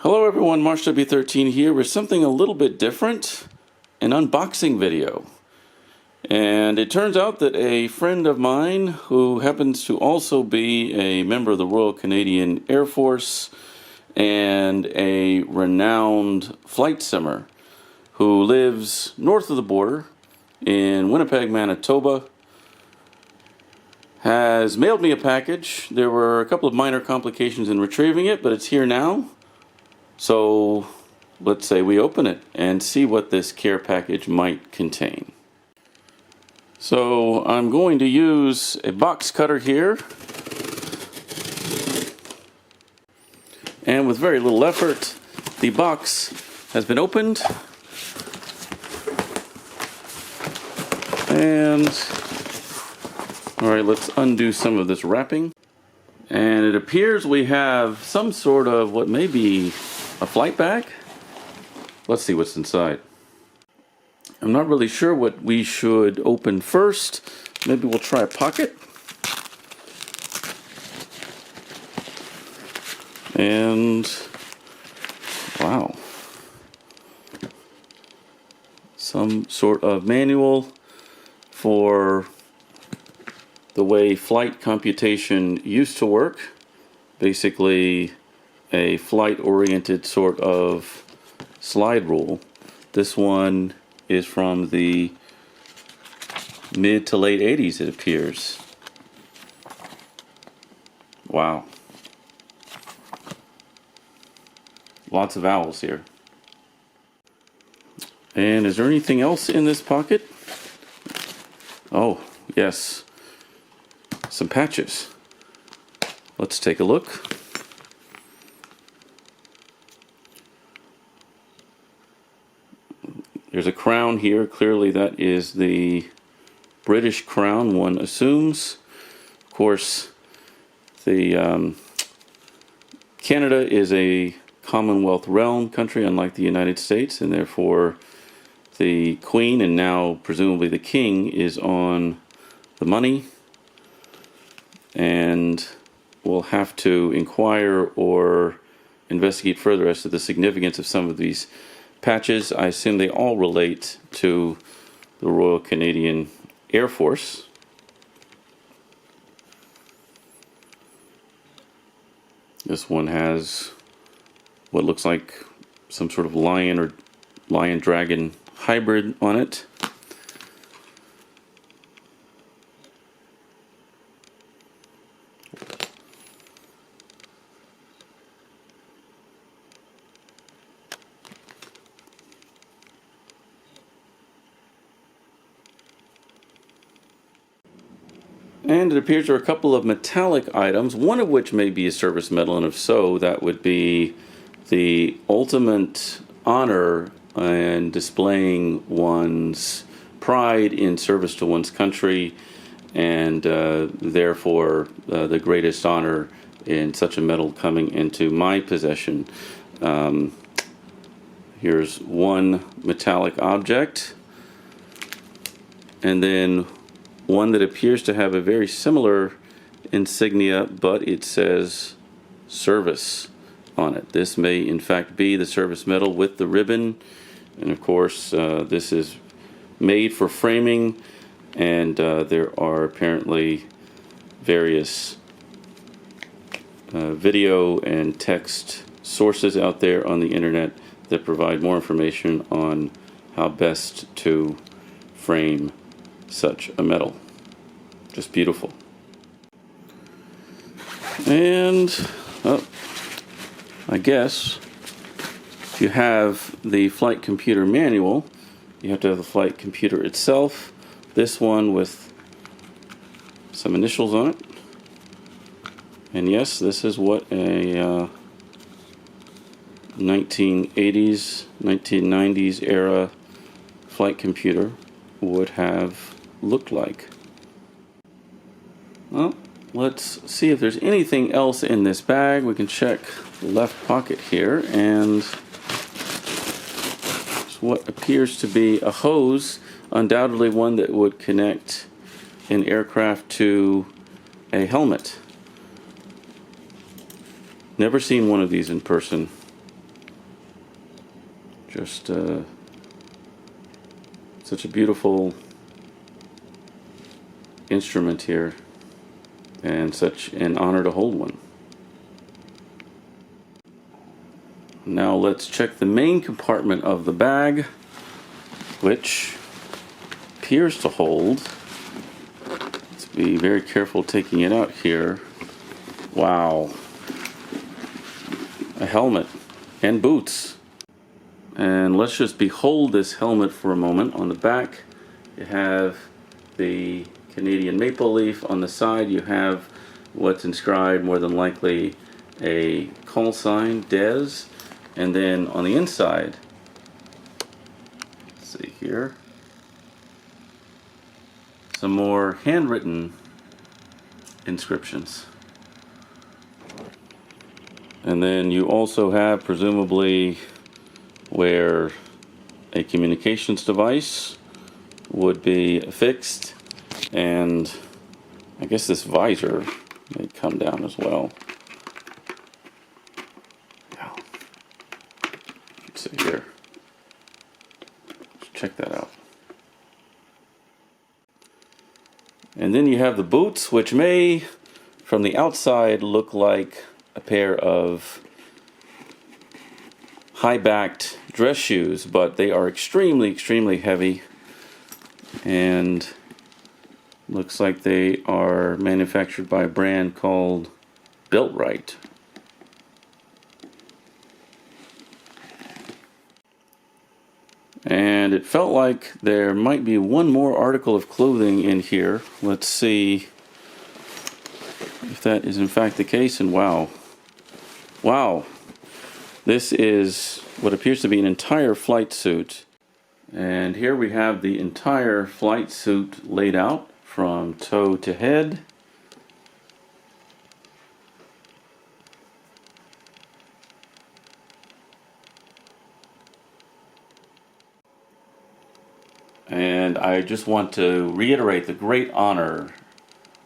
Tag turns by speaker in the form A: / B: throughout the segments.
A: Hello everyone, MarshW13 here with something a little bit different, an unboxing video. And it turns out that a friend of mine who happens to also be a member of the Royal Canadian Air Force and a renowned flight simmer who lives north of the border in Winnipeg, Manitoba, has mailed me a package. There were a couple of minor complications in retrieving it, but it's here now. So let's say we open it and see what this care package might contain. So I'm going to use a box cutter here, and with very little effort the box has been opened, and alright, let's undo some of this wrapping. And it appears we have some sort of what may be a flight bag. Let's see what's inside. I'm not really sure what we should open first. Maybe we'll try a pocket. And wow. Some sort of manual for the way flight computation used to work. Basically a flight-oriented sort of slide rule. This one is from the mid to late 80s, it appears. Wow. Lots of owls here. And is there anything else in this pocket? Oh, yes. Some patches. Let's take a look. There's a crown here. Clearly that is the British crown, one assumes. Of course, the Canada is a Commonwealth realm country, unlike the United States, and therefore the Queen, and now presumably the King, is on the money, and we'll have to inquire or investigate further as to the significance of some of these patches. I assume they all relate to the Royal Canadian Air Force. This one has what looks like some sort of lion or lion-dragon hybrid on it. And it appears there are a couple of metallic items, one of which may be a service medal, and if so, that would be the ultimate honor in displaying one's pride in service to one's country, and therefore the greatest honor in such a medal coming into my possession. Here's one metallic object, and then one that appears to have a very similar insignia, but it says service on it. This may in fact be the service medal with the ribbon, and of course this is made for framing, and there are apparently various video and text sources out there on the internet that provide more information on how best to frame such a medal. Just beautiful. And I guess if you have the flight computer manual, you have to have the flight computer itself. This one with some initials on it. And yes, this is what a 1980s, 1990s era flight computer would have looked like. Well, let's see if there's anything else in this bag. We can check the left pocket here, and what appears to be a hose, undoubtedly one that would connect an aircraft to a helmet. Never seen one of these in person. Just such a beautiful instrument here, and such an honor to hold one. Now let's check the main compartment of the bag, which appears to hold. Let's be very careful taking it out here. Wow. A helmet and boots. And let's just behold this helmet for a moment. On the back you have the Canadian maple leaf. On the side you have what's inscribed, more than likely a call sign, Des. And then on the inside, let's see here, some more handwritten inscriptions. And then you also have, presumably, where a communications device would be affixed, and I guess this visor may come down as well. Yeah. Let's see here. Let's check that out. And then you have the boots, which may, from the outside, look like a pair of high-backed dress shoes, but they are extremely, extremely heavy, and looks like they are manufactured by a brand called Built Right. And it felt like there might be one more article of clothing in here. Let's see if that is in fact the case. And wow. Wow. This is what appears to be an entire flight suit. And here we have the entire flight suit laid out from toe to head. And I just want to reiterate the great honor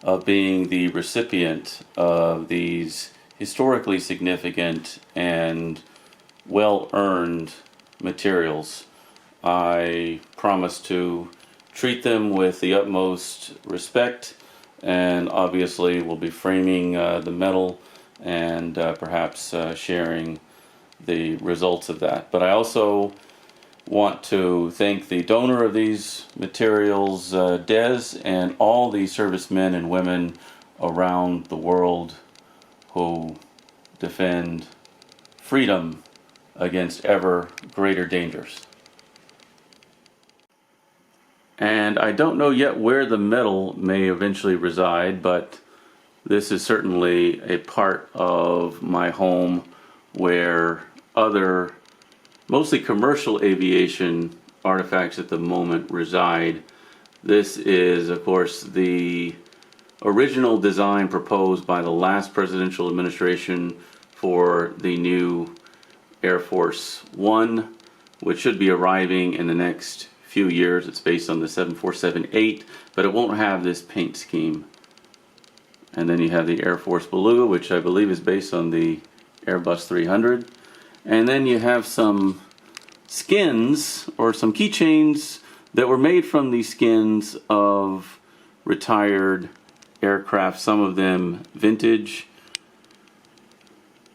A: of being the recipient of these historically significant and well-earned materials. I promise to treat them with the utmost respect, and obviously we'll be framing the medal and perhaps sharing the results of that. But I also want to thank the donor of these materials, Des, and all the servicemen and women around the world who defend freedom against ever greater dangers. And I don't know yet where the medal may eventually reside, but this is certainly a part of my home where other mostly commercial aviation artifacts at the moment reside. This is, of course, the original design proposed by the last presidential administration for the new Air Force One, which should be arriving in the next few years. It's based on the 747-8, but it won't have this paint scheme. And then you have the Air Force Beluga, which I believe is based on the Airbus 300. And then you have some skins or some keychains that were made from the skins of retired aircraft, some of them vintage.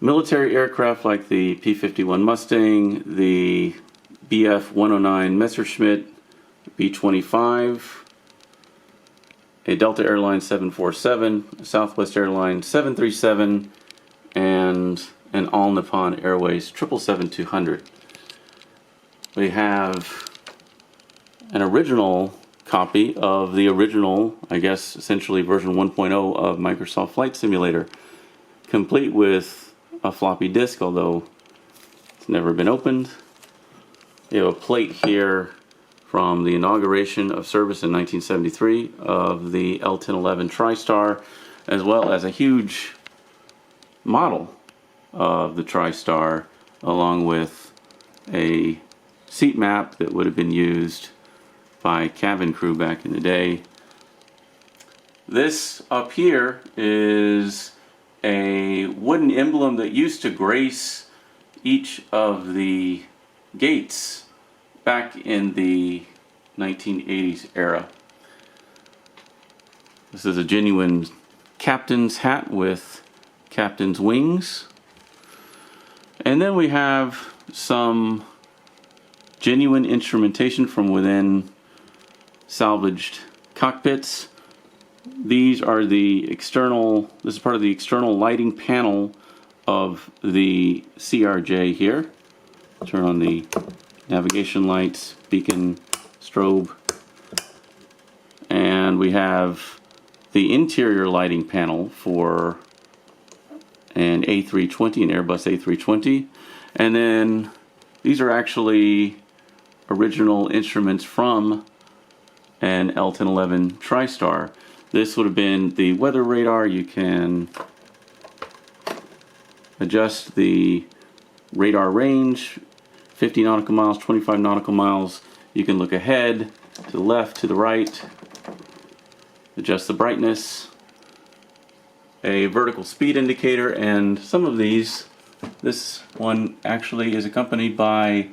A: Military aircraft like the P-51 Mustang, the Bf-109 Messerschmitt, B-25, a Delta Airlines 747, a Southwest Airlines 737, and an All Nippon Airways 777-200. We have an original copy of the original, I guess essentially version 1.0 of Microsoft Flight Simulator, complete with a floppy disk, although it's never been opened. We have a plate here from the inauguration of service in 1973 of the L-1011 TriStar, as well as a huge model of the TriStar, along with a seat map that would have been used by cabin crew back in the day. This up here is a wooden emblem that used to grace each of the gates back in the 1980s era. This is a genuine captain's hat with captain's wings. And then we have some genuine instrumentation from within salvaged cockpits. These are the external, this is part of the external lighting panel of the CRJ here. Turn on the navigation lights, beacon, strobe. And we have the interior lighting panel for an A320, an Airbus A320. And then these are actually original instruments from an L-1011 TriStar. This would have been the weather radar. You can adjust the radar range, 50 nautical miles, 25 nautical miles. You can look ahead, to the left, to the right, adjust the brightness, a vertical speed indicator, and some of these, this one actually is accompanied by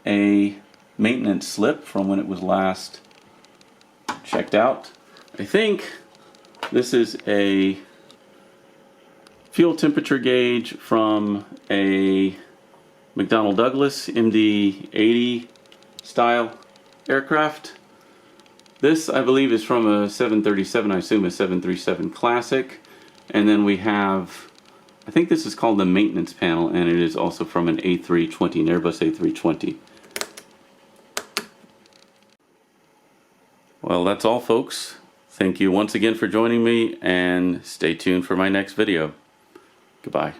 A: a maintenance slip from when it was last checked out. I think this is a fuel temperature gauge from a McDonnell Douglas MD-80 style aircraft. This, I believe, is from a 737, I assume a 737 Classic. And then we have, I think this is called the maintenance panel, and it is also from an A320, an Airbus A320. Well, that's all, folks. Thank you once again for joining me, and stay tuned for my next video. Goodbye.